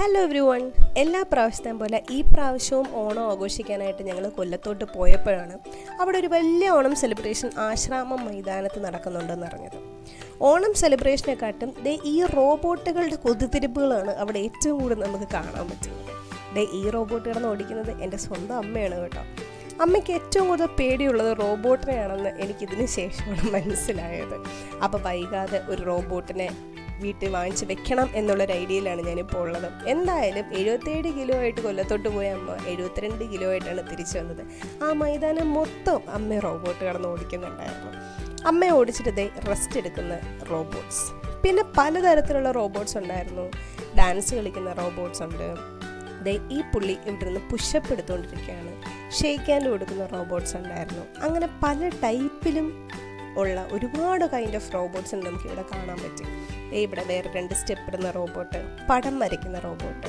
Hello every one. എല്ലാ പ്രാവശ്യത്തെയും പോലെ ഈ പ്രാവശ്യവും ഓണം ആഘോഷിക്കാനായിട്ട് ഞങ്ങൾ കൊല്ലത്തോട്ട് പോയപ്പോഴാണ് അവിടെ ഒരു വലിയ ഓണം സെലിബ്രേഷൻ ആശ്രാമം മൈതാനത്ത് നടക്കുന്നുണ്ടെന്ന് അറിഞ്ഞത്. ഓണം സെലിബ്രേഷനെക്കാട്ടും ഈ റോബോട്ടുകളുടെ കുതിത്തിരിപ്പുകളാണ് അവിടെ ഏറ്റവും കൂടുതൽ നമുക്ക് കാണാൻ പറ്റുന്നത്. ഈ റോബോട്ട് കിടന്ന് ഓടിക്കുന്നത് എൻ്റെ സ്വന്തം അമ്മയാണ് കേട്ടോ. അമ്മയ്ക്ക് ഏറ്റവും കൂടുതൽ പേടിയുള്ളത് റോബോട്ടിനെയാണെന്ന് എനിക്കിതിന് ശേഷമാണ് മനസ്സിലായത്. അപ്പോൾ വൈകാതെ ഒരു റോബോട്ടിനെ വീട്ടിൽ വാങ്ങിച്ച് വെക്കണം എന്നുള്ളൊരു ഐഡിയയിലാണ് ഞാനിപ്പോൾ ഉള്ളത്. എന്തായാലും 77 കിലോ ആയിട്ട് കൊല്ലത്തോട്ട് പോയ അമ്മ 72 കിലോ ആയിട്ടാണ് തിരിച്ചു വന്നത്. ആ മൈതാനം മൊത്തം അമ്മ റോബോട്ട് കടന്ന് ഓടിക്കുന്നുണ്ടായിരുന്നു. അമ്മയെ ഓടിച്ചിട്ട് റെസ്റ്റ് എടുക്കുന്ന റോബോട്ട്സ്, പിന്നെ പലതരത്തിലുള്ള റോബോട്ട്സ് ഉണ്ടായിരുന്നു. ഡാൻസ് കളിക്കുന്ന റോബോട്ട്സ് ഉണ്ട്. ഈ പുള്ളി ഇവിടെ നിന്ന് പുഷപ്പ് എടുത്തുകൊണ്ടിരിക്കുകയാണ്. ഷെയ്ക്ക് ഹാൻഡ് കൊടുക്കുന്ന റോബോട്ട്സ് ഉണ്ടായിരുന്നു. അങ്ങനെ പല ടൈപ്പിലും ഉള്ള ഒരുപാട് കൈൻഡ് ഓഫ് റോബോട്ട്സ് നമുക്കിവിടെ കാണാൻ പറ്റും. ഇവിടെ വേറെ 2 സ്റ്റെപ്പ് ഇടുന്ന റോബോട്ട്, പടം വരയ്ക്കുന്ന റോബോട്ട്.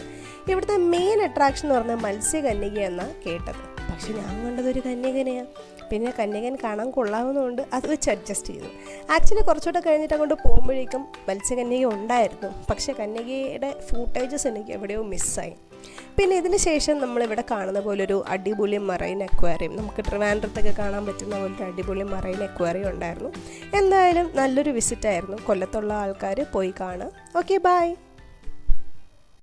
ഇവിടുത്തെ മെയിൻ അട്രാക്ഷൻ എന്ന് പറഞ്ഞാൽ മത്സ്യകന്യക എന്നാണ് കേട്ടത്. പക്ഷെ ഞാൻ കണ്ടത് ഒരു കന്യകനെയാണ്. പിന്നെ കന്യകൻ കാണാൻ കൊള്ളാവുന്നതുകൊണ്ട് അത് വെച്ച് അഡ്ജസ്റ്റ് ചെയ്തു. ആക്ച്വലി കുറച്ചുകൂടെ കഴിഞ്ഞിട്ട് അങ്ങോട്ട് പോകുമ്പോഴേക്കും മത്സ്യകന്യക ഉണ്ടായിരുന്നു. പക്ഷേ കന്യകയുടെ ഫൂട്ടേജസ് എനിക്ക് എവിടെയോ മിസ്സായി. പിന്നെ ഇതിന് ശേഷം നമ്മളിവിടെ കാണുന്ന പോലൊരു അടിപൊളി മറൈൻ അക്വാറിയം, നമുക്ക് ട്രിവാൻഡ്രത്തൊക്കെ കാണാൻ പറ്റുന്ന പോലൊരു അടിപൊളി മറൈൻ അക്വാറിയം ഉണ്ടായിരുന്നു. എന്തായാലും നല്ലൊരു വിസിറ്റായിരുന്നു. കൊല്ലത്തുള്ള ആൾക്കാർ പോയി കാണാം. Okay, by.